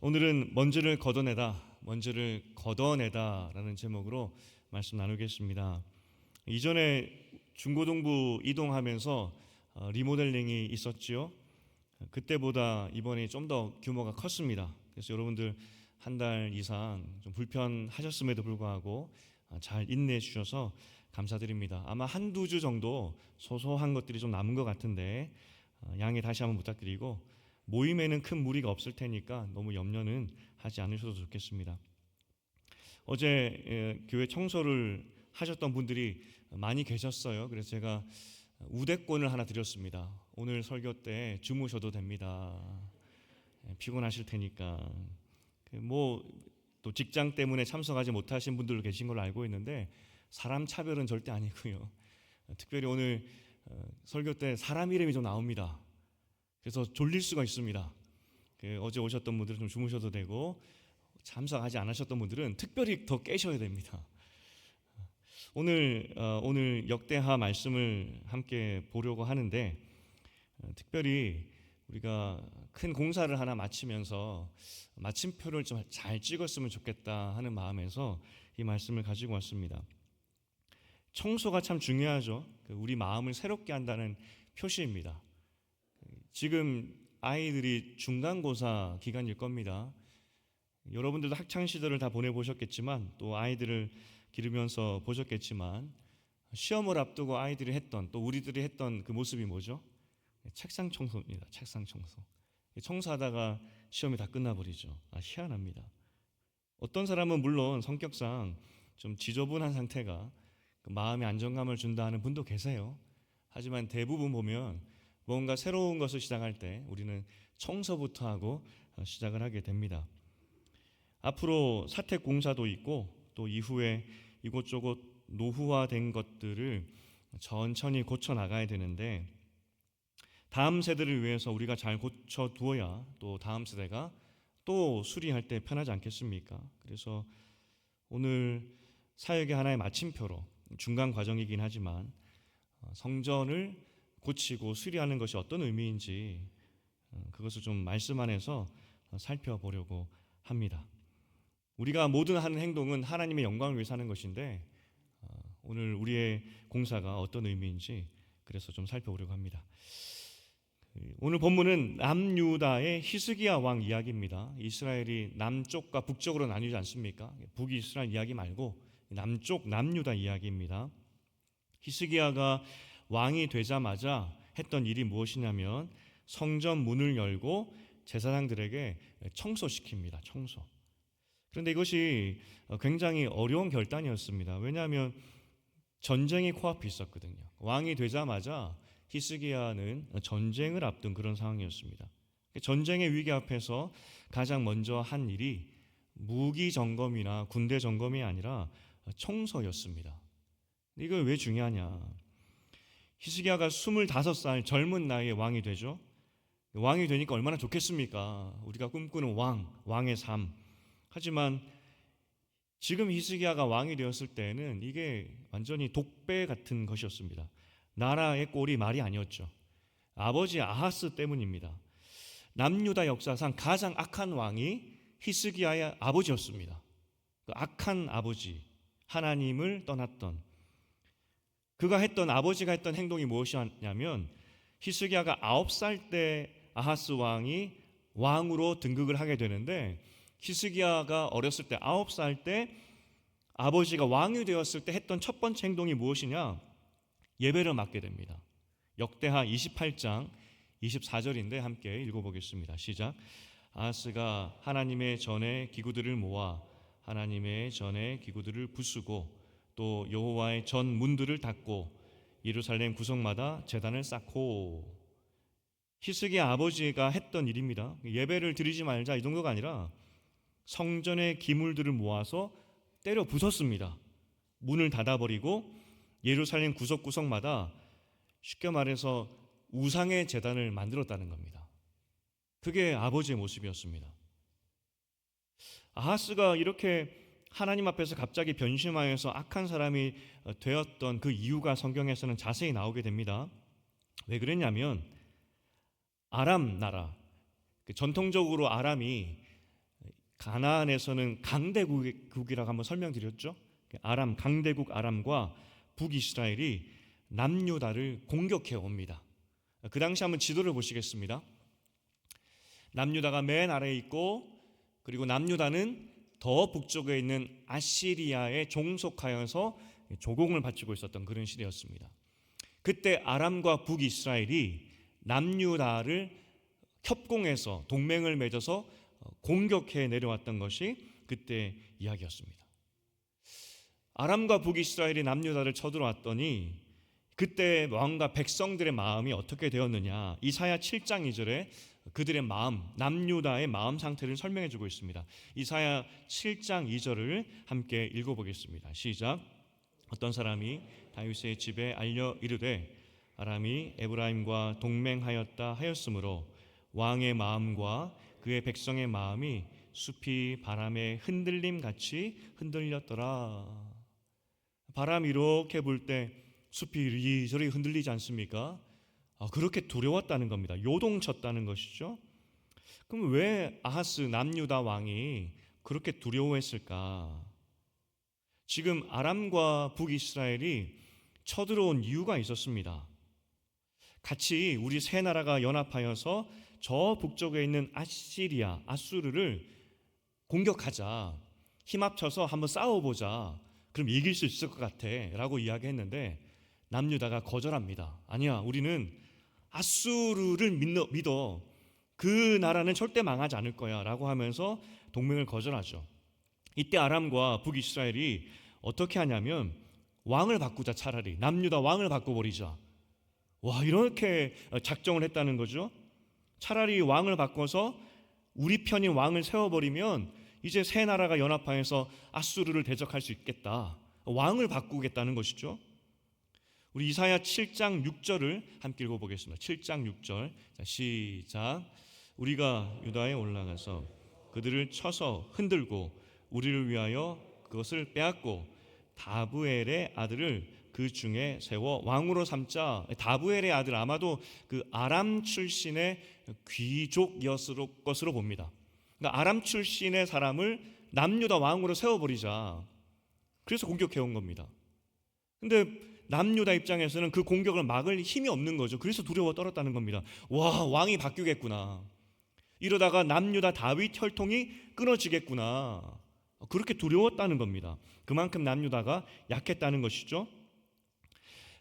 오늘은 먼지를 걷어내다라는 제목으로 말씀 나누겠습니다. 이전에 중고등부 이동하면서 리모델링이 있었지요. 그때보다 이번에 좀 더 규모가 컸습니다. 그래서 여러분들 한 달 이상 좀 불편하셨음에도 불구하고 잘 인내해 주셔서 감사드립니다. 아마 한두 주 정도 소소한 것들이 좀 남은 것 같은데 양해 다시 한번 부탁드리고, 모임에는 큰 무리가 없을 테니까 너무 염려는 하지 않으셔도 좋겠습니다. 어제 교회 청소를 하셨던 분들이 많이 계셨어요. 그래서 제가 우대권을 하나 드렸습니다. 오늘 설교 때 주무셔도 됩니다. 피곤하실 테니까. 또 직장 때문에 참석하지 못하신 분들 계신 걸로 알고 있는데 사람 차별은 절대 아니고요. 특별히 오늘 설교 때 사람 이름이 좀 나옵니다. 그래서 졸릴 수가 있습니다. 어제 오셨던 분들은 좀 주무셔도 되고, 참석하지 않으셨던 분들은 특별히 더 깨셔야 됩니다. 오늘 역대하 말씀을 함께 보려고 하는데, 특별히 우리가 큰 공사를 하나 마치면서 마침표를 좀 잘 찍었으면 좋겠다 하는 마음에서 이 말씀을 가지고 왔습니다. 청소가 참 중요하죠. 우리 마음을 새롭게 한다는 표시입니다. 지금 아이들이 중간고사 기간일 겁니다. 여러분들도 학창시절을 다 보내보셨겠지만, 또 아이들을 기르면서 보셨겠지만, 시험을 앞두고 아이들이 했던, 또 우리들이 했던 그 모습이 뭐죠? 책상 청소입니다. 책상 청소. 청소하다가 시험이 다 끝나버리죠. 희한합니다. 어떤 사람은 물론 성격상 좀 지저분한 상태가 마음의 안정감을 준다 하는 분도 계세요. 하지만 대부분 보면 뭔가 새로운 것을 시작할 때 우리는 청소부터 하고 시작을 하게 됩니다. 앞으로 사택 공사도 있고, 또 이후에 이곳저곳 노후화된 것들을 천천히 고쳐 나가야 되는데, 다음 세대를 위해서 우리가 잘 고쳐 두어야 또 다음 세대가 또 수리할 때 편하지 않겠습니까? 그래서 오늘 사역의 하나의 마침표로, 중간 과정이긴 하지만 성전을 고치고 수리하는 것이 어떤 의미인지 그것을 좀 말씀 안에서 살펴보려고 합니다. 우리가 모든 하는 행동은 하나님의 영광을 위해서 하는 것인데, 오늘 우리의 공사가 어떤 의미인지 그래서 좀 살펴보려고 합니다. 오늘 본문은 남유다의 히스기야 왕 이야기입니다. 이스라엘이 남쪽과 북쪽으로 나뉘지 않습니까? 북이스라엘 이야기 말고 남쪽 남유다 이야기입니다. 히스기야가 왕이 되자마자 했던 일이 무엇이냐면 성전 문을 열고 제사장들에게 청소시킵니다. 청소. 그런데 이것이 굉장히 어려운 결단이었습니다. 왜냐하면 전쟁이 코앞에 있었거든요. 왕이 되자마자 히스기야는 전쟁을 앞둔 그런 상황이었습니다. 전쟁의 위기 앞에서 가장 먼저 한 일이 무기 점검이나 군대 점검이 아니라 청소였습니다. 이거 왜 중요하냐? 히스기야가 25살 젊은 나이에 왕이 되죠. 왕이 되니까 얼마나 좋겠습니까? 우리가 꿈꾸는 왕의 삶. 하지만 지금 히스기야가 왕이 되었을 때는 이게 완전히 독배 같은 것이었습니다. 나라의 꼴이 말이 아니었죠. 아버지 아하스 때문입니다. 남유다 역사상 가장 악한 왕이 히스기야의 아버지였습니다. 그 악한 아버지, 하나님을 떠났던, 아버지가 했던 행동이 무엇이었냐면, 히스기야가 9살 때 아하스 왕이 왕으로 등극을 하게 되는데, 히스기야가 어렸을 때 9살 때 아버지가 왕이 되었을 때 했던 첫 번째 행동이 무엇이냐? 예배를 맡게 됩니다. 역대하 28장 24절인데 함께 읽어보겠습니다. 시작. 아하스가 하나님의 전에 기구들을 모아 하나님의 전에 기구들을 부수고, 또 여호와의 전 문들을 닫고 예루살렘 구석마다 제단을 쌓고. 히스기야 아버지가 했던 일입니다. 예배를 드리지 말자 이 정도가 아니라 성전의 기물들을 모아서 때려 부쉈습니다. 문을 닫아버리고 예루살렘 구석구석마다 쉽게 말해서 우상의 제단을 만들었다는 겁니다. 그게 아버지의 모습이었습니다. 아하스가 이렇게 하나님 앞에서 갑자기 변심하여서 악한 사람이 되었던 그 이유가 성경에서는 자세히 나오게 됩니다. 왜 그랬냐면 아람 나라, 전통적으로 아람이 가나안에서는 강대국이라고 한번 설명드렸죠. 아람, 강대국 아람과 북이스라엘이 남유다를 공격해 옵니다. 그 당시 한번 지도를 보시겠습니다. 남유다가 맨 아래에 있고, 그리고 남유다는 더 북쪽에 있는 아시리아에 종속하여서 조공을 바치고 있었던 그런 시대였습니다. 그때 아람과 북이스라엘이 남유다를 협공해서 동맹을 맺어서 공격해 내려왔던 것이 그때 이야기였습니다. 아람과 북이스라엘이 남유다를 쳐들어왔더니 그때 왕과 백성들의 마음이 어떻게 되었느냐, 이사야 7장 2절에 그들의 마음, 남유다의 마음 상태를 설명해 주고 있습니다. 이사야 7장 2절을 함께 읽어보겠습니다. 시작. 어떤 사람이 다윗의 집에 알려 이르되 아람이 에브라임과 동맹하였다 하였으므로 왕의 마음과 그의 백성의 마음이 숲이 바람의 흔들림 같이 흔들렸더라. 바람이 이렇게 불 때 숲이 이리저리 흔들리지 않습니까? 그렇게 두려웠다는 겁니다. 요동쳤다는 것이죠. 그럼 왜 아하스 남유다 왕이 그렇게 두려워했을까? 지금 아람과 북이스라엘이 쳐들어온 이유가 있었습니다. 같이 우리 세 나라가 연합하여서 저 북쪽에 있는 아시리아, 아수르를 공격하자, 힘 합쳐서 한번 싸워보자, 그럼 이길 수 있을 것 같아 라고 이야기했는데 남유다가 거절합니다. 아니야, 우리는 아수르를 믿어. 그 나라는 절대 망하지 않을 거야 라고 하면서 동맹을 거절하죠. 이때 아람과 북이스라엘이 어떻게 하냐면 왕을 바꾸자, 차라리 남유다 왕을 바꿔버리자. 와, 이렇게 작정을 했다는 거죠. 차라리 왕을 바꿔서 우리 편인 왕을 세워버리면 이제 세 나라가 연합하여서 아수르를 대적할 수 있겠다. 왕을 바꾸겠다는 것이죠. 우리 이사야 7장 6절을 함께 읽어보겠습니다. 7장 6절. 자, 시작. 우리가 유다에 올라가서 그들을 쳐서 흔들고 우리를 위하여 그것을 빼앗고 다브엘의 아들을 그 중에 세워 왕으로 삼자. 다브엘의 아들, 아마도 그 아람 출신의 귀족이었을 것으로 봅니다. 그러니까 아람 출신의 사람을 남유다 왕으로 세워버리자. 그래서 공격해 온 겁니다. 근데 남유다 입장에서는 그 공격을 막을 힘이 없는 거죠. 그래서 두려워 떨었다는 겁니다. 와, 왕이 바뀌겠구나. 이러다가 남유다 다윗 혈통이 끊어지겠구나. 그렇게 두려웠다는 겁니다. 그만큼 남유다가 약했다는 것이죠.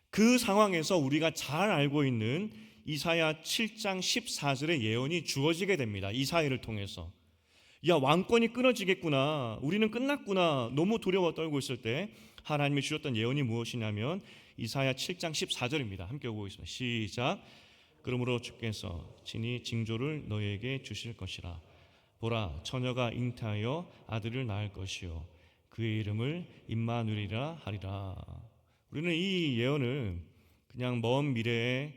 그 상황에서 우리가 잘 알고 있는 이사야 7장 14절의 예언이 주어지게 됩니다. 이사야를 통해서. 야, 왕권이 끊어지겠구나, 우리는 끝났구나, 너무 두려워 떨고 있을 때 하나님이 주셨던 예언이 무엇이냐면 이사야 7장 14절입니다. 함께 보겠습니다. 시작. 그러므로 주께서 친히 징조를 너희에게 주실 것이라. 보라, 처녀가 잉태하여 아들을 낳을 것이요 그의 이름을 임마누엘이라 하리라. 우리는 이 예언을 그냥 먼 미래에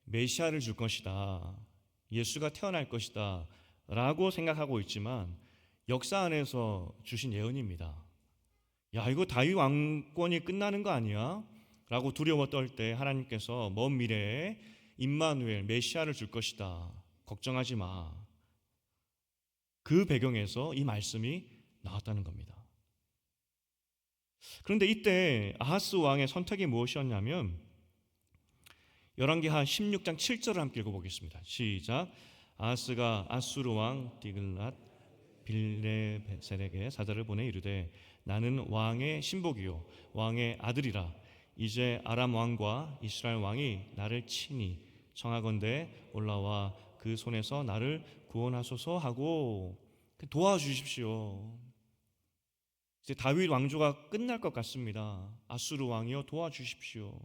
메시아를 줄 것이다, 예수가 태어날 것이다 라고 생각하고 있지만 역사 안에서 주신 예언입니다. 야, 이거 다윗 왕권이 끝나는 거 아니야? 라고 두려워 떨 때 하나님께서 먼 미래에 임마누엘, 메시아를 줄 것이다, 걱정하지 마. 그 배경에서 이 말씀이 나왔다는 겁니다. 그런데 이때 아하스 왕의 선택이 무엇이었냐면 열왕기하 16장 7절을 함께 읽어보겠습니다. 시작. 아하스가 아수르 왕 디글랏 빌레셀에게 사자를 보내 이르되 나는 왕의 신복이요 왕의 아들이라. 이제 아람 왕과 이스라엘 왕이 나를 친히 청하건대 올라와 그 손에서 나를 구원하소서 하고 도와주십시오. 이제 다윗 왕조가 끝날 것 같습니다. 아수르 왕이여 도와주십시오.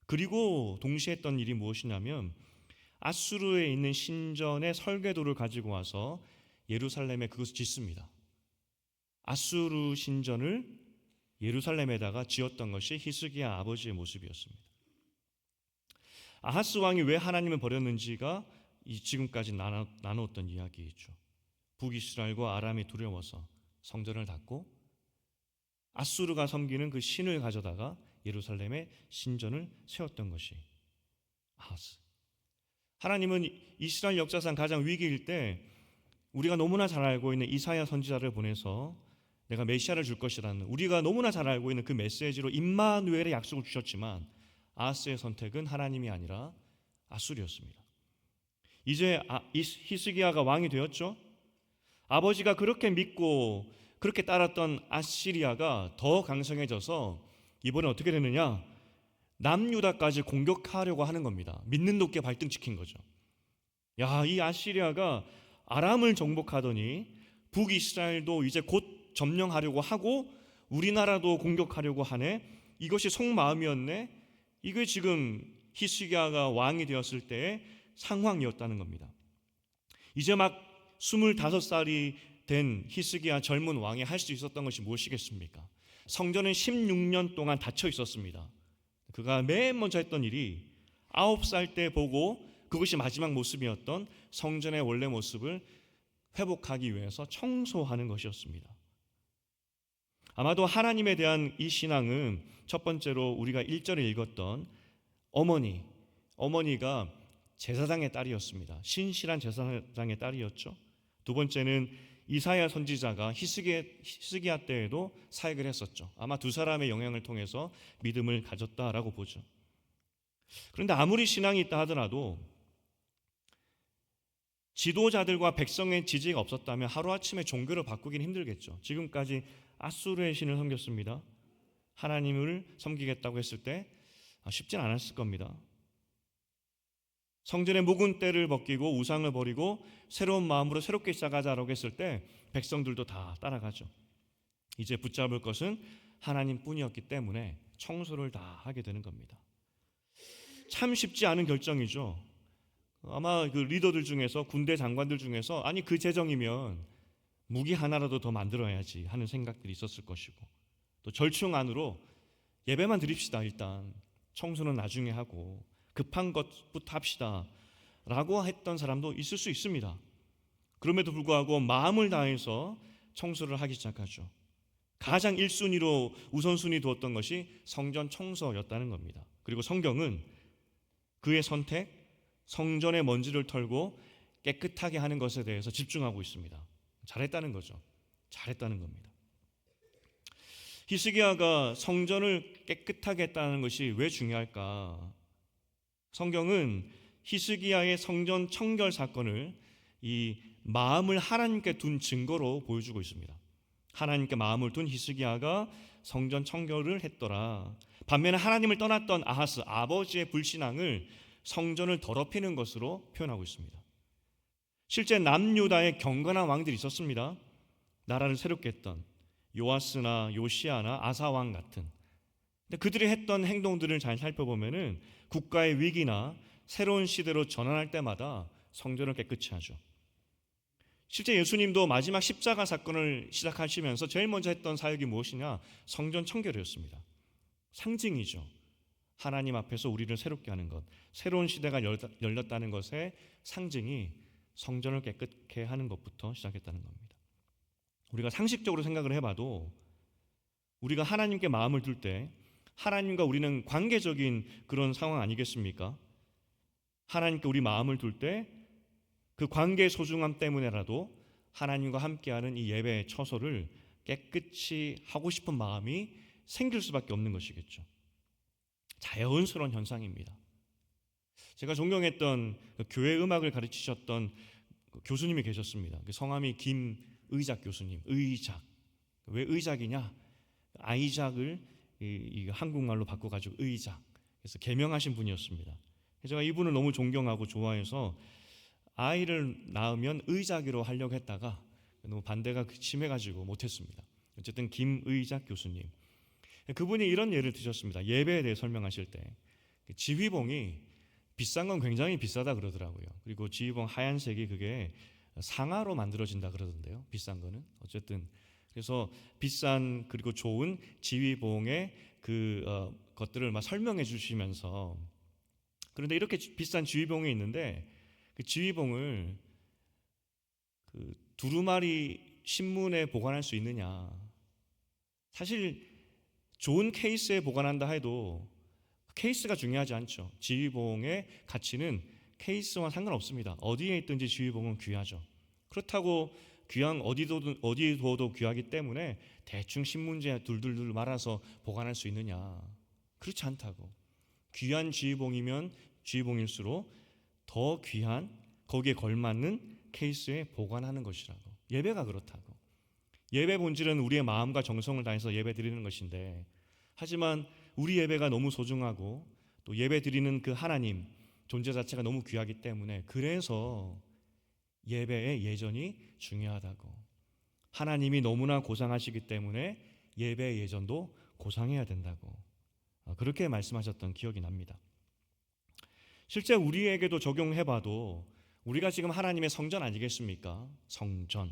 그리고 동시에 했던 일이 무엇이냐면 아수르에 있는 신전의 설계도를 가지고 와서 예루살렘에 그것을 짓습니다. 아수르 신전을 예루살렘에다가 지었던 것이 히스기야 아버지의 모습이었습니다. 아하스 왕이 왜 하나님을 버렸는지가 지금까지 나누었던 이야기이죠. 북이스라엘과 아람이 두려워서 성전을 닫고 아수르가 섬기는 그 신을 가져다가 예루살렘에 신전을 세웠던 것이 아하스. 하나님은 이스라엘 역사상 가장 위기일 때 우리가 너무나 잘 알고 있는 이사야 선지자를 보내서 내가 메시아를 줄 것이라는 우리가 너무나 잘 알고 있는 그 메시지로 임마누엘의 약속을 주셨지만 아하스의 선택은 하나님이 아니라 아수르였습니다. 이제 히스기야가 왕이 되었죠. 아버지가 그렇게 믿고 그렇게 따랐던 아시리아가 더 강성해져서 이번에 어떻게 되느냐? 남유다까지 공격하려고 하는 겁니다. 믿는 도끼에 발등 찍힌 거죠. 야, 이 아시리아가 아람을 정복하더니 북이스라엘도 이제 곧 점령하려고 하고 우리나라도 공격하려고 하네. 이것이 속마음이었네. 이게 지금 히스기야가 왕이 되었을 때의 상황이었다는 겁니다. 이제 막 25살이 된 히스기야 젊은 왕이 할 수 있었던 것이 무엇이겠습니까? 성전은 16년 동안 닫혀 있었습니다. 그가 맨 먼저 했던 일이 9살 때 보고 그것이 마지막 모습이었던 성전의 원래 모습을 회복하기 위해서 청소하는 것이었습니다. 아마도 하나님에 대한 이 신앙은 첫 번째로 우리가 1절에 읽었던 어머니가 제사장의 딸이었습니다. 신실한 제사장의 딸이었죠. 두 번째는 이사야 선지자가 히스기야 때에도 사역을 했었죠. 아마 두 사람의 영향을 통해서 믿음을 가졌다라고 보죠. 그런데 아무리 신앙이 있다 하더라도 지도자들과 백성의 지지가 없었다면 하루아침에 종교를 바꾸기는 힘들겠죠. 지금까지 아수르의 신을 섬겼습니다. 하나님을 섬기겠다고 했을 때 쉽진 않았을 겁니다. 성전의 묵은 때를 벗기고 우상을 버리고 새로운 마음으로 새롭게 시작하자라고 했을 때 백성들도 다 따라가죠. 이제 붙잡을 것은 하나님뿐이었기 때문에 청소를 다 하게 되는 겁니다. 참 쉽지 않은 결정이죠. 아마 그 리더들 중에서 군대 장관들 중에서 아니 그 재정이면 무기 하나라도 더 만들어야지 하는 생각들이 있었을 것이고 또 절충 안으로 예배만 드립시다. 일단 청소는 나중에 하고 급한 것부터 합시다 라고 했던 사람도 있을 수 있습니다. 그럼에도 불구하고 마음을 다해서 청소를 하기 시작하죠. 가장 1순위로 우선순위 두었던 것이 성전 청소였다는 겁니다. 그리고 성경은 그의 선택, 성전의 먼지를 털고 깨끗하게 하는 것에 대해서 집중하고 있습니다. 잘했다는 거죠. 잘했다는 겁니다. 히스기야가 성전을 깨끗하게 했다는 것이 왜 중요할까? 성경은 히스기야의 성전 청결 사건을 이 마음을 하나님께 둔 증거로 보여주고 있습니다. 하나님께 마음을 둔 히스기야가 성전 청결을 했더라. 반면에 하나님을 떠났던 아하스 아버지의 불신앙을 성전을 더럽히는 것으로 표현하고 있습니다. 실제 남유다에 경건한 왕들이 있었습니다. 나라를 새롭게 했던 요아스나 요시아나 아사왕 같은. 근데 그들이 했던 행동들을 잘 살펴보면은 국가의 위기나 새로운 시대로 전환할 때마다 성전을 깨끗이 하죠. 실제 예수님도 마지막 십자가 사건을 시작하시면서 제일 먼저 했던 사역이 무엇이냐? 성전 청결이었습니다. 상징이죠. 하나님 앞에서 우리를 새롭게 하는 것, 새로운 시대가 열렸다는 것의 상징이 성전을 깨끗게 하는 것부터 시작했다는 겁니다. 우리가 상식적으로 생각을 해봐도 우리가 하나님께 마음을 둘 때 하나님과 우리는 관계적인 그런 상황 아니겠습니까? 하나님께 우리 마음을 둘 때 그 관계의 소중함 때문에라도 하나님과 함께하는 이 예배의 처소를 깨끗이 하고 싶은 마음이 생길 수밖에 없는 것이겠죠. 자연스러운 현상입니다. 제가 존경했던 교회 음악을 가르치셨던 교수님이 계셨습니다. 성함이 김의작 교수님. 의작. 왜 의작이냐? 아이작을 이 한국말로 바꿔가지고 의작. 그래서 개명하신 분이었습니다. 제가 이분을 너무 존경하고 좋아해서 아이를 낳으면 의작이로 하려고 했다가 너무 반대가 심해가지고 못했습니다. 어쨌든 김의작 교수님. 그분이 이런 예를 드셨습니다. 예배에 대해 설명하실 때 지휘봉이 비싼 건 굉장히 비싸다 그러더라고요. 그리고 지휘봉 하얀색이 그게 상아로 만들어진다 그러던데요. 비싼 거는 어쨌든 그래서 비싼 그리고 좋은 지휘봉의 것들을 막 설명해 주시면서 그런데 이렇게 비싼 지휘봉이 있는데 그 지휘봉을 그 두루마리 신문에 보관할 수 있느냐? 사실 좋은 케이스에 보관한다 해도 케이스가 중요하지 않죠. 지휘봉의 가치는 케이스와 상관없습니다. 어디에 있든지 지휘봉은 귀하죠. 그렇다고 귀한 어디 둬도 귀하기 때문에 대충 신문지에 둘둘둘 말아서 보관할 수 있느냐? 그렇지 않다고. 귀한 쥐봉이면 쥐봉일수록 더 귀한 거기에 걸맞는 케이스에 보관하는 것이라고. 예배가 그렇다고. 예배 본질은 우리의 마음과 정성을 다해서 예배 드리는 것인데, 하지만 우리 예배가 너무 소중하고 또 예배 드리는 그 하나님 존재 자체가 너무 귀하기 때문에, 그래서 예배의 예전이 중요하다고. 하나님이 너무나 고상하시기 때문에 예배의 예전도 고상해야 된다고. 그렇게 말씀하셨던 기억이 납니다. 실제 우리에게도 적용해봐도 우리가 지금 하나님의 성전 아니겠습니까? 성전,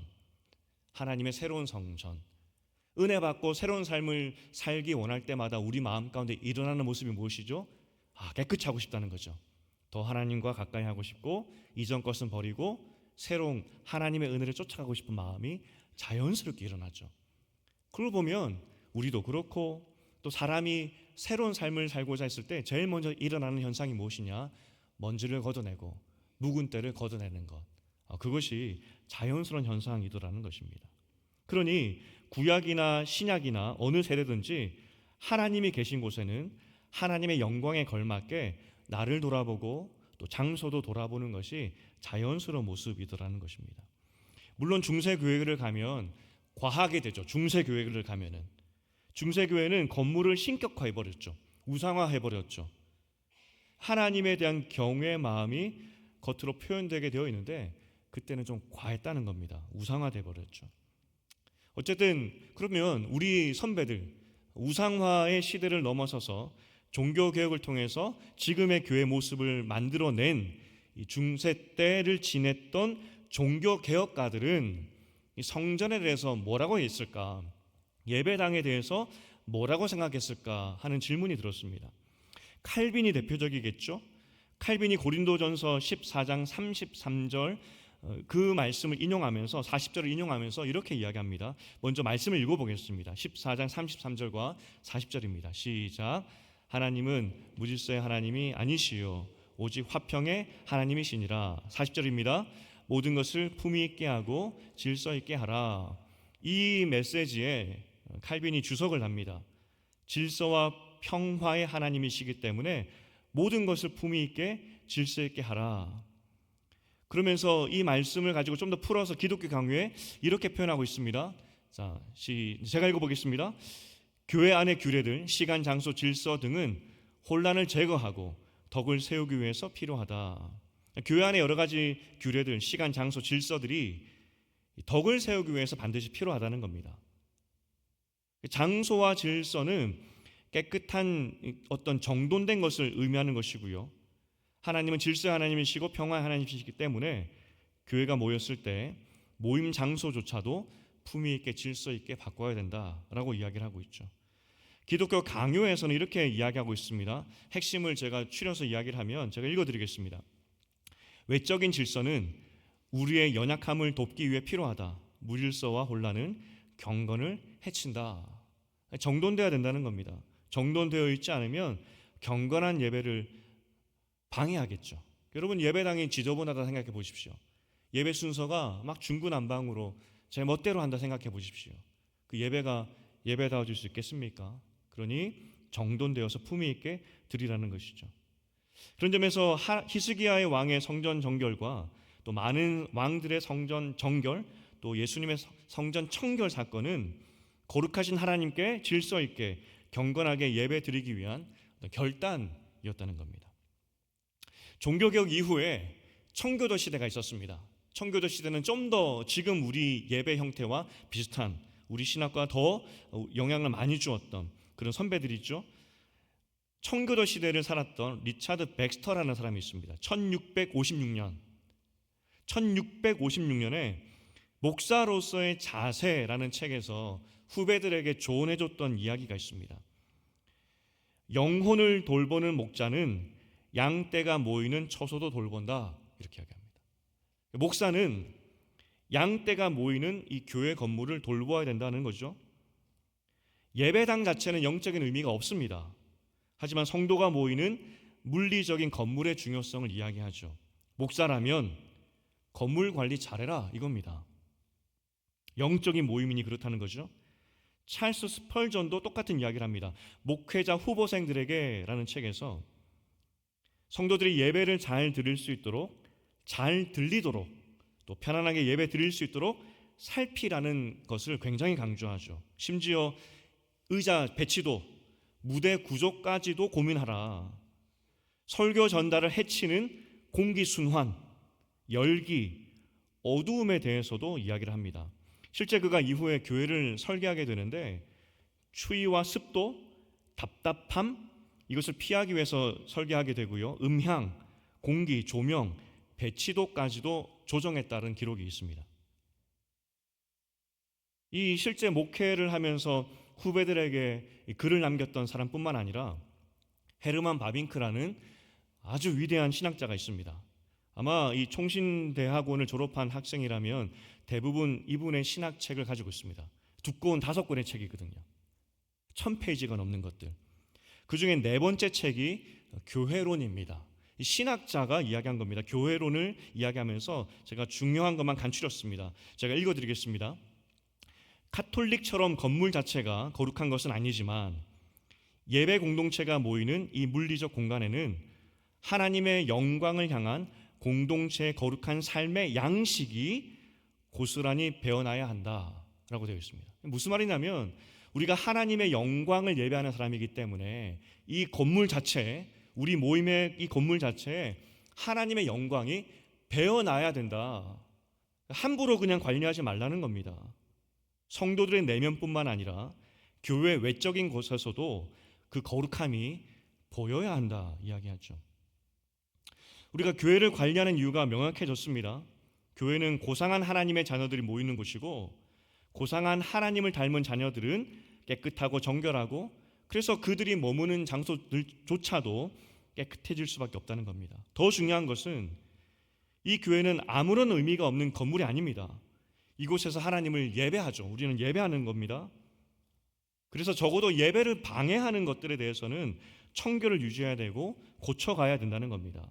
하나님의 새로운 성전, 은혜 받고 새로운 삶을 살기 원할 때마다 우리 마음 가운데 일어나는 모습이 무엇이죠? 깨끗이 하고 싶다는 거죠. 더 하나님과 가까이 하고 싶고 이전 것은 버리고 새로운 하나님의 은혜를 쫓아가고 싶은 마음이 자연스럽게 일어나죠. 그걸 보면 우리도 그렇고 또 사람이 새로운 삶을 살고자 했을 때 제일 먼저 일어나는 현상이 무엇이냐? 먼지를 걷어내고 묵은 때를 걷어내는 것. 그것이 자연스러운 현상이더라는 것입니다. 그러니 구약이나 신약이나 어느 세대든지 하나님이 계신 곳에는 하나님의 영광에 걸맞게 나를 돌아보고 또 장소도 돌아보는 것이 자연스러운 모습이더라는 것입니다. 물론 중세교회를 가면 과하게 되죠. 중세교회를 가면은 중세교회는 건물을 신격화해버렸죠. 우상화해버렸죠. 하나님에 대한 경외의 마음이 겉으로 표현되게 되어 있는데 그때는 좀 과했다는 겁니다. 우상화돼버렸죠. 어쨌든 그러면 우리 선배들 우상화의 시대를 넘어서서 종교개혁을 통해서 지금의 교회 모습을 만들어낸 이 중세 때를 지냈던 종교개혁가들은 이 성전에 대해서 뭐라고 했을까? 예배당에 대해서 뭐라고 생각했을까 하는 질문이 들었습니다. 칼빈이 대표적이겠죠. 칼빈이 고린도전서 14장 33절 그 말씀을 인용하면서 40절을 인용하면서 이렇게 이야기합니다. 먼저 말씀을 읽어보겠습니다. 14장 33절과 40절입니다. 시작. 하나님은 무질서의 하나님이 아니시요 오직 화평의 하나님이시니라. 40절입니다. 모든 것을 품위 있게 하고 질서 있게 하라. 이 메시지에 칼빈이 주석을 합니다. 질서와 평화의 하나님이시기 때문에 모든 것을 품위 있게 질서 있게 하라. 그러면서 이 말씀을 가지고 좀 더 풀어서 기독교 강요에 이렇게 표현하고 있습니다. 자, 제가 읽어보겠습니다. 교회 안의 규례들, 시간, 장소, 질서 등은 혼란을 제거하고 덕을 세우기 위해서 필요하다. 교회 안에 여러 가지 규례들, 시간, 장소, 질서들이 덕을 세우기 위해서 반드시 필요하다는 겁니다. 장소와 질서는 깨끗한 어떤 정돈된 것을 의미하는 것이고요. 하나님은 질서의 하나님이시고 평화의 하나님이시기 때문에 교회가 모였을 때 모임 장소조차도 품위 있게 질서 있게 바꿔야 된다라고 이야기를 하고 있죠. 기독교 강요에서는 이렇게 이야기하고 있습니다. 핵심을 제가 추려서 이야기를 하면 제가 읽어드리겠습니다. 외적인 질서는 우리의 연약함을 돕기 위해 필요하다. 무질서와 혼란은 경건을 해친다. 정돈되어야 된다는 겁니다. 정돈되어 있지 않으면 경건한 예배를 방해하겠죠. 여러분 예배당이 지저분하다 생각해 보십시오. 예배 순서가 막 중구난방으로 제 멋대로 한다 생각해 보십시오. 그 예배가 예배다워질 수 있겠습니까? 그러니 정돈되어서 품위 있게 드리라는 것이죠. 그런 점에서 히스기야의 왕의 성전 정결과 또 많은 왕들의 성전 정결, 또 예수님의 성전 청결 사건은 거룩하신 하나님께 질서 있게 경건하게 예배 드리기 위한 결단이었다는 겁니다. 종교개혁 이후에 청교도 시대가 있었습니다. 청교도 시대는 좀 더 지금 우리 예배 형태와 비슷한 우리 신학과 더 영향을 많이 주었던 그런 선배들이죠. 청교도 시대를 살았던 리차드 백스터라는 사람이 있습니다. 1656년에 목사로서의 자세라는 책에서 후배들에게 조언해줬던 이야기가 있습니다. 영혼을 돌보는 목자는 양떼가 모이는 처소도 돌본다, 이렇게 이야기합니다. 목사는 양떼가 모이는 이 교회 건물을 돌보아야 된다는 거죠. 예배당 자체는 영적인 의미가 없습니다. 하지만 성도가 모이는 물리적인 건물의 중요성을 이야기하죠. 목사라면 건물 관리 잘해라 이겁니다. 영적인 모임이니 그렇다는 거죠. 찰스 스펄전도 똑같은 이야기를 합니다. 목회자 후보생들에게 라는 책에서 성도들이 예배를 잘 드릴 수 있도록, 잘 들리도록, 또 편안하게 예배 드릴 수 있도록 살피라는 것을 굉장히 강조하죠. 심지어 의자 배치도, 무대 구조까지도 고민하라. 설교 전달을 해치는 공기 순환, 열기, 어두움에 대해서도 이야기를 합니다. 실제 그가 이후에 교회를 설계하게 되는데 추위와 습도, 답답함 이것을 피하기 위해서 설계하게 되고요. 음향, 공기, 조명, 배치도까지도 조정했다는 기록이 있습니다. 이 실제 목회를 하면서 후배들에게 글을 남겼던 사람뿐만 아니라 헤르만 바빙크라는 아주 위대한 신학자가 있습니다. 아마 이 총신대학원을 졸업한 학생이라면 대부분 이분의 신학책을 가지고 있습니다. 두꺼운 5권의 책이거든요. 1000페이지가 넘는 것들. 그 중에 4번째 책이 교회론입니다. 이 신학자가 이야기한 겁니다. 교회론을 이야기하면서 제가 중요한 것만 간추렸습니다. 제가 읽어드리겠습니다. 카톨릭처럼 건물 자체가 거룩한 것은 아니지만 예배 공동체가 모이는 이 물리적 공간에는 하나님의 영광을 향한 공동체의 거룩한 삶의 양식이 고스란히 배어나야 한다라고 되어 있습니다. 무슨 말이냐면 우리가 하나님의 영광을 예배하는 사람이기 때문에 이 건물 자체에, 우리 모임의 이 건물 자체에 하나님의 영광이 배어나야 된다. 함부로 그냥 관리하지 말라는 겁니다. 성도들의 내면뿐만 아니라 교회 외적인 곳에서도 그 거룩함이 보여야 한다 이야기하죠. 우리가 교회를 관리하는 이유가 명확해졌습니다. 교회는 고상한 하나님의 자녀들이 모이는 곳이고 고상한 하나님을 닮은 자녀들은 깨끗하고 정결하고 그래서 그들이 머무는 장소들조차도 깨끗해질 수밖에 없다는 겁니다. 더 중요한 것은 이 교회는 아무런 의미가 없는 건물이 아닙니다. 이곳에서 하나님을 예배하죠. 우리는 예배하는 겁니다. 그래서 적어도 예배를 방해하는 것들에 대해서는 청결을 유지해야 되고 고쳐가야 된다는 겁니다.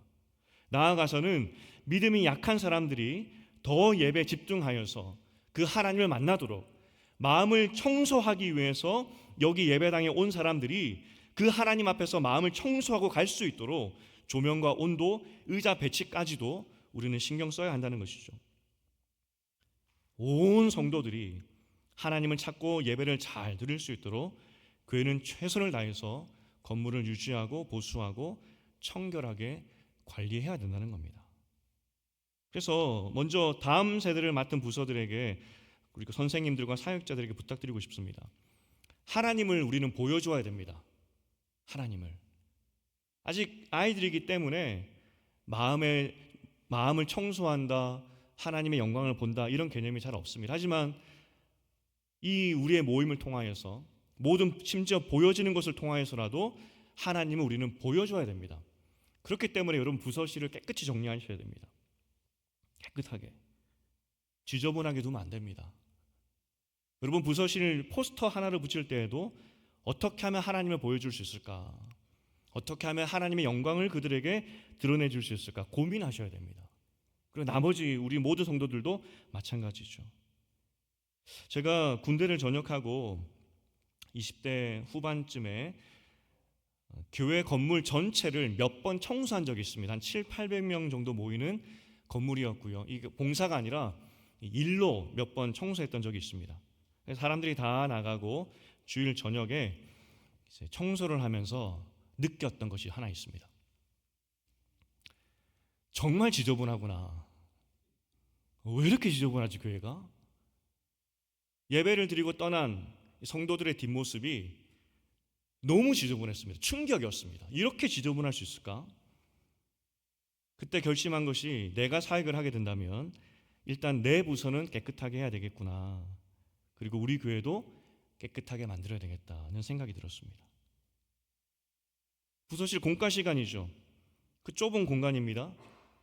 나아가서는 믿음이 약한 사람들이 더 예배에 집중하여서 그 하나님을 만나도록 마음을 청소하기 위해서 여기 예배당에 온 사람들이 그 하나님 앞에서 마음을 청소하고 갈 수 있도록 조명과 온도, 의자 배치까지도 우리는 신경 써야 한다는 것이죠. 온 성도들이 하나님을 찾고 예배를 잘 드릴 수 있도록 교회는 최선을 다해서 건물을 유지하고 보수하고 청결하게 관리해야 된다는 겁니다. 그래서 먼저 다음 세대를 맡은 부서들에게 그리고 선생님들과 사역자들에게 부탁드리고 싶습니다. 하나님을 우리는 보여줘야 됩니다. 하나님을. 아직 아이들이기 때문에 마음을 청소한다, 하나님의 영광을 본다 이런 개념이 잘 없습니다. 하지만 이 우리의 모임을 통하여서 모든 심지어 보여지는 것을 통하여서라도 하나님을 우리는 보여줘야 됩니다. 그렇기 때문에 여러분 부서실을 깨끗이 정리하셔야 됩니다. 깨끗하게. 지저분하게 두면 안 됩니다. 여러분 부서실 포스터 하나를 붙일 때에도 어떻게 하면 하나님을 보여줄 수 있을까? 어떻게 하면 하나님의 영광을 그들에게 드러내줄 수 있을까? 고민하셔야 됩니다. 그리고 나머지 우리 모든 성도들도 마찬가지죠. 제가 군대를 전역하고 20대 후반쯤에 교회 건물 전체를 몇 번 청소한 적이 있습니다. 한 700~800명 정도 모이는 건물이었고요. 이게 봉사가 아니라 일로 몇 번 청소했던 적이 있습니다. 사람들이 다 나가고 주일 저녁에 청소를 하면서 느꼈던 것이 하나 있습니다. 정말 지저분하구나. 왜 이렇게 지저분하지 교회가? 예배를 드리고 떠난 성도들의 뒷모습이 너무 지저분했습니다. 충격이었습니다. 이렇게 지저분할 수 있을까? 그때 결심한 것이 내가 사역을 하게 된다면 일단 내 부서는 깨끗하게 해야 되겠구나. 그리고 우리 교회도 깨끗하게 만들어야 되겠다는 생각이 들었습니다. 부서실 공과 시간이죠. 그 좁은 공간입니다.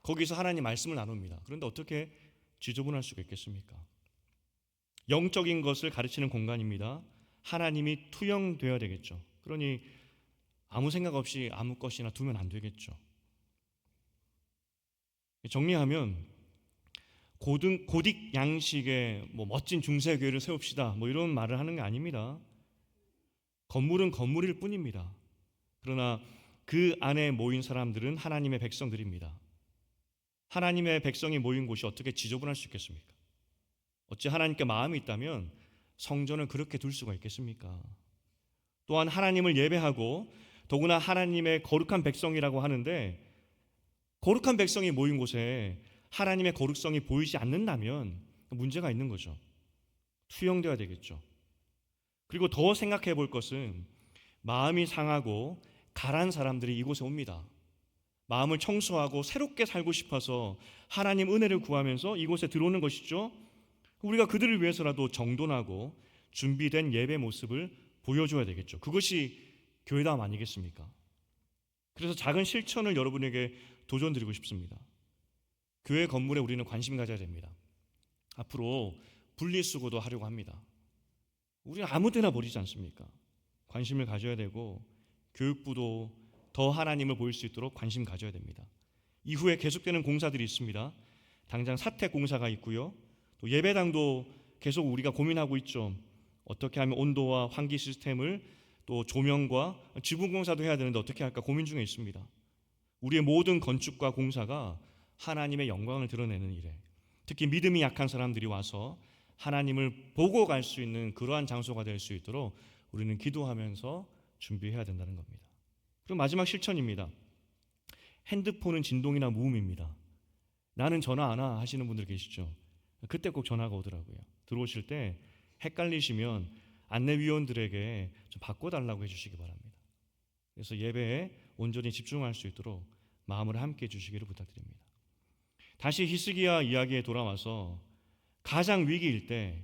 거기서 하나님 말씀을 나눕니다. 그런데 어떻게 지저분할 수가 있겠습니까? 영적인 것을 가르치는 공간입니다. 하나님이 투영되어야 되겠죠. 그러니 아무 생각 없이 아무 것이나 두면 안 되겠죠. 정리하면 고딕 양식의 멋진 중세교회를 세웁시다 이런 말을 하는 게 아닙니다. 건물은 건물일 뿐입니다. 그러나 그 안에 모인 사람들은 하나님의 백성들입니다. 하나님의 백성이 모인 곳이 어떻게 지저분할 수 있겠습니까? 어찌 하나님께 마음이 있다면 성전을 그렇게 둘 수가 있겠습니까? 또한 하나님을 예배하고 더구나 하나님의 거룩한 백성이라고 하는데, 거룩한 백성이 모인 곳에 하나님의 거룩성이 보이지 않는다면 문제가 있는 거죠. 투영되어야 되겠죠. 그리고 더 생각해 볼 것은 마음이 상하고 가란 사람들이 이곳에 옵니다. 마음을 청소하고 새롭게 살고 싶어서 하나님 은혜를 구하면서 이곳에 들어오는 것이죠. 우리가 그들을 위해서라도 정돈하고 준비된 예배 모습을 보여줘야 되겠죠. 그것이 교회다움 아니겠습니까? 그래서 작은 실천을 여러분에게 도전드리고 싶습니다. 교회 건물에 우리는 관심 가져야 됩니다. 앞으로 분리수거도 하려고 합니다. 우리는 아무 데나 버리지 않습니까? 관심을 가져야 되고 교육부도 더 하나님을 보일 수 있도록 관심 가져야 됩니다. 이후에 계속되는 공사들이 있습니다. 당장 사택 공사가 있고요. 또 예배당도 계속 우리가 고민하고 있죠. 어떻게 하면 온도와 환기 시스템을, 또 조명과 지붕 공사도 해야 되는데 어떻게 할까 고민 중에 있습니다. 우리의 모든 건축과 공사가 하나님의 영광을 드러내는 일에, 특히 믿음이 약한 사람들이 와서 하나님을 보고 갈 수 있는 그러한 장소가 될 수 있도록 우리는 기도하면서 준비해야 된다는 겁니다. 그리고 마지막 실천입니다. 핸드폰은 진동이나 무음입니다. 나는 전화 안 와 하시는 분들 계시죠? 그때 꼭 전화가 오더라고요. 들어오실 때 헷갈리시면 안내위원들에게 좀 바꿔달라고 해주시기 바랍니다. 그래서 예배에 온전히 집중할 수 있도록 마음을 함께 해주시기를 부탁드립니다. 다시 히스기야 이야기에 돌아와서 가장 위기일 때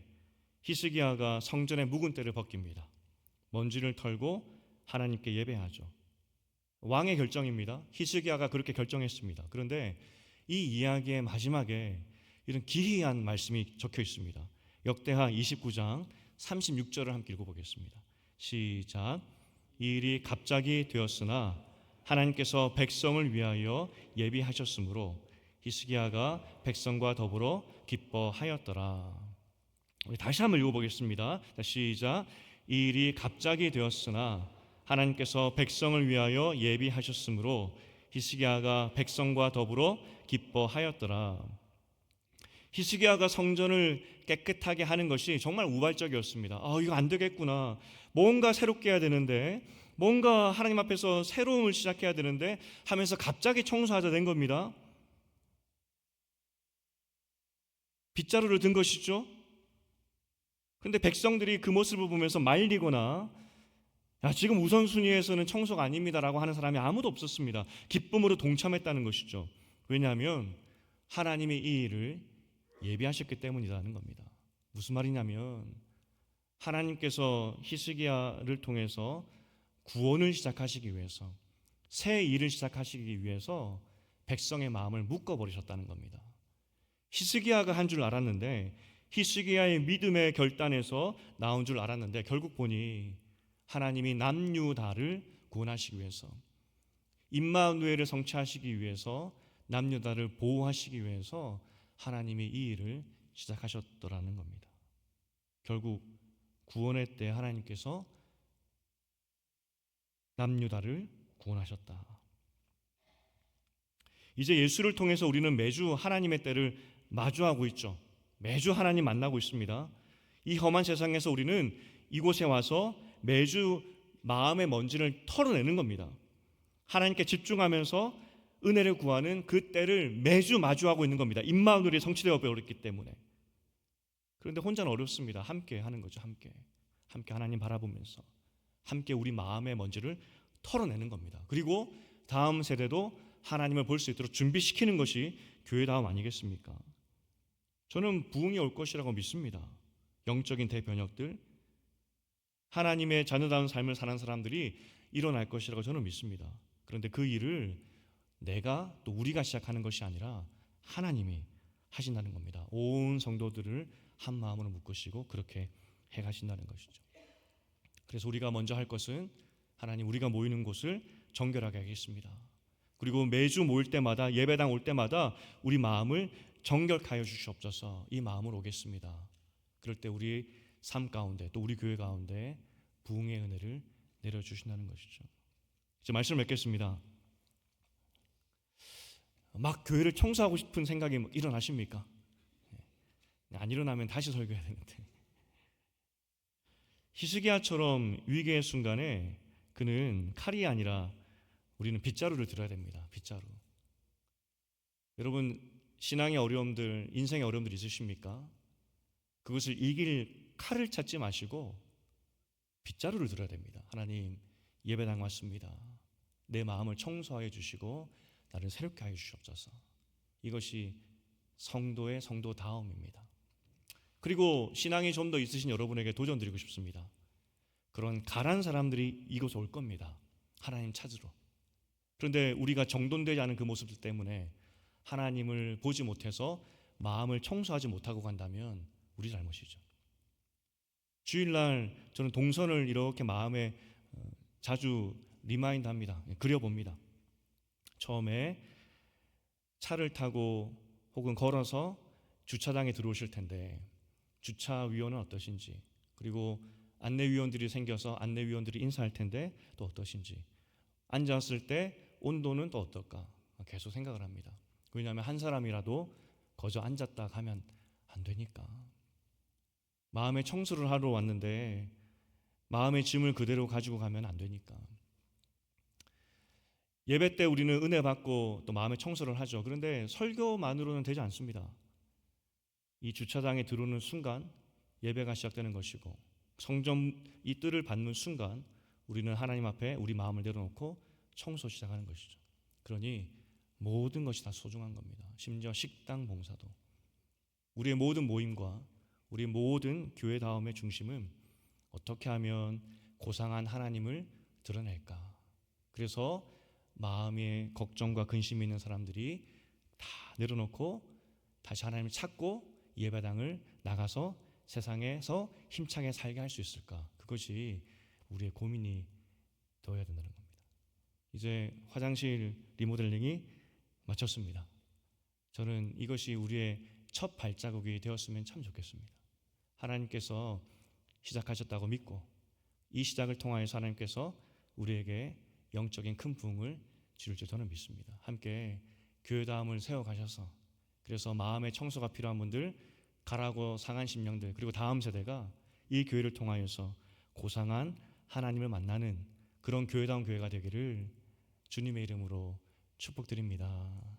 히스기야가 성전의 묵은 때를 벗깁니다. 먼지를 털고 하나님께 예배하죠. 왕의 결정입니다. 히스기야가 그렇게 결정했습니다. 그런데 이 이야기의 마지막에 이런 기이한 말씀이 적혀 있습니다. 역대하 29장 36절을 함께 읽어보겠습니다. 시작. 이 일이 갑자기 되었으나 하나님께서 백성을 위하여 예비하셨으므로 히스기야가 백성과 더불어 기뻐하였더라. 우리 다시 한번 읽어보겠습니다. 시작. 이 일이 갑자기 되었으나 하나님께서 백성을 위하여 예비하셨으므로 히스기야가 백성과 더불어 기뻐하였더라. 히스기야가 성전을 깨끗하게 하는 것이 정말 우발적이었습니다. 이거 안 되겠구나. 뭔가 새롭게 해야 되는데, 뭔가 하나님 앞에서 새로움을 시작해야 되는데 하면서 갑자기 청소하자 된 겁니다. 빗자루를 든 것이죠. 그런데 백성들이 그 모습을 보면서 말리거나 지금 우선순위에서는 청소가 아닙니다라고 하는 사람이 아무도 없었습니다. 기쁨으로 동참했다는 것이죠. 왜냐하면 하나님이 이 일을 예비하셨기 때문이라는 겁니다. 무슨 말이냐면 하나님께서 히스기야를 통해서 구원을 시작하시기 위해서, 새 일을 시작하시기 위해서 백성의 마음을 묶어버리셨다는 겁니다. 히스기야가 한 줄 알았는데, 히스기야의 믿음의 결단에서 나온 줄 알았는데 결국 보니 하나님이 남유다를 구원하시기 위해서, 임마누엘을 성취하시기 위해서, 남유다를 보호하시기 위해서 하나님이 이 일을 시작하셨더라는 겁니다. 결국 구원의 때 하나님께서 남유다를 구원하셨다. 이제 예수를 통해서 우리는 매주 하나님의 때를 마주하고 있죠. 매주 하나님 만나고 있습니다. 이 험한 세상에서 우리는 이곳에 와서 매주 마음의 먼지를 털어내는 겁니다. 하나님께 집중하면서 은혜를 구하는 그 때를 매주 마주하고 있는 겁니다. 임마누엘이 성취되어 버렸기 때문에. 그런데 혼자는 어렵습니다. 함께 하는 거죠. 함께 하나님 바라보면서 함께 우리 마음의 먼지를 털어내는 겁니다. 그리고 다음 세대도 하나님을 볼 수 있도록 준비시키는 것이 교회다움 아니겠습니까? 저는 부흥이 올 것이라고 믿습니다. 영적인 대변혁들, 하나님의 자녀다운 삶을 사는 사람들이 일어날 것이라고 저는 믿습니다. 그런데 그 일을 내가 또 우리가 시작하는 것이 아니라 하나님이 하신다는 겁니다. 온 성도들을 한 마음으로 묶으시고 그렇게 해가신다는 것이죠. 그래서 우리가 먼저 할 것은 하나님, 우리가 모이는 곳을 정결하게 하겠습니다. 그리고 매주 모일 때마다, 예배당 올 때마다 우리 마음을 정결하여 주시옵소서. 이 마음으로 오겠습니다. 그럴 때 우리 삶 가운데 또 우리 교회 가운데 부흥의 은혜를 내려주신다는 것이죠. 이제 말씀을 맺겠습니다. 막 교회를 청소하고 싶은 생각이 일어나십니까? 안 일어나면 다시 설교해야 되는데. 히스기야처럼 위기의 순간에 그는 칼이 아니라 우리는 빗자루를 들어야 됩니다. 빗자루. 여러분, 신앙의 어려움들, 인생의 어려움들 있으십니까? 그것을 이길 칼을 찾지 마시고 빗자루를 들어야 됩니다. 하나님, 예배당 왔습니다. 내 마음을 청소하여 주시고 나를 새롭게 하여 주시옵소서. 이것이 성도의 성도다움입니다. 그리고 신앙이 좀 더 있으신 여러분에게 도전드리고 싶습니다. 그런 가난 사람들이 이곳에 올 겁니다. 하나님 찾으러. 그런데 우리가 정돈되지 않은 그 모습들 때문에 하나님을 보지 못해서 마음을 청소하지 못하고 간다면 우리 잘못이죠. 주일날 저는 동선을 이렇게 마음에 자주 리마인드합니다. 그려봅니다. 처음에 차를 타고 혹은 걸어서 주차장에 들어오실 텐데 주차위원은 어떠신지, 그리고 안내위원들이 생겨서 안내위원들이 인사할 텐데 또 어떠신지, 앉았을 때 온도는 또 어떨까 계속 생각을 합니다. 왜냐하면 한 사람이라도 거저 앉았다 가면 안 되니까. 마음의 청소를 하러 왔는데 마음의 짐을 그대로 가지고 가면 안 되니까. 예배 때 우리는 은혜 받고 또 마음의 청소를 하죠. 그런데 설교만으로는 되지 않습니다. 이 주차장에 들어오는 순간 예배가 시작되는 것이고, 성전 이 뜰을 받는 순간 우리는 하나님 앞에 우리 마음을 내려놓고 청소 시작하는 것이죠. 그러니 모든 것이 다 소중한 겁니다. 심지어 식당 봉사도. 우리의 모든 모임과 우리 모든 교회다움의 중심은 어떻게 하면 고상한 하나님을 드러낼까. 그래서 마음에 걱정과 근심이 있는 사람들이 다 내려놓고 다시 하나님을 찾고 예배당을 나가서 세상에서 힘차게 살게 할 수 있을까. 그것이 우리의 고민이 되어야 된다는 겁니다. 이제 화장실 리모델링이 마쳤습니다. 저는 이것이 우리의 첫 발자국이 되었으면 참 좋겠습니다. 하나님께서 시작하셨다고 믿고 이 시작을 통하여서 하나님께서 우리에게 영적인 큰 부흥을 주실 줄 저는 믿습니다. 함께 교회다움을 세워가셔서, 그래서 마음의 청소가 필요한 분들, 가라고 상한 심령들, 그리고 다음 세대가 이 교회를 통하여서 고상한 하나님을 만나는 그런 교회다운 교회가 되기를 주님의 이름으로 축복드립니다.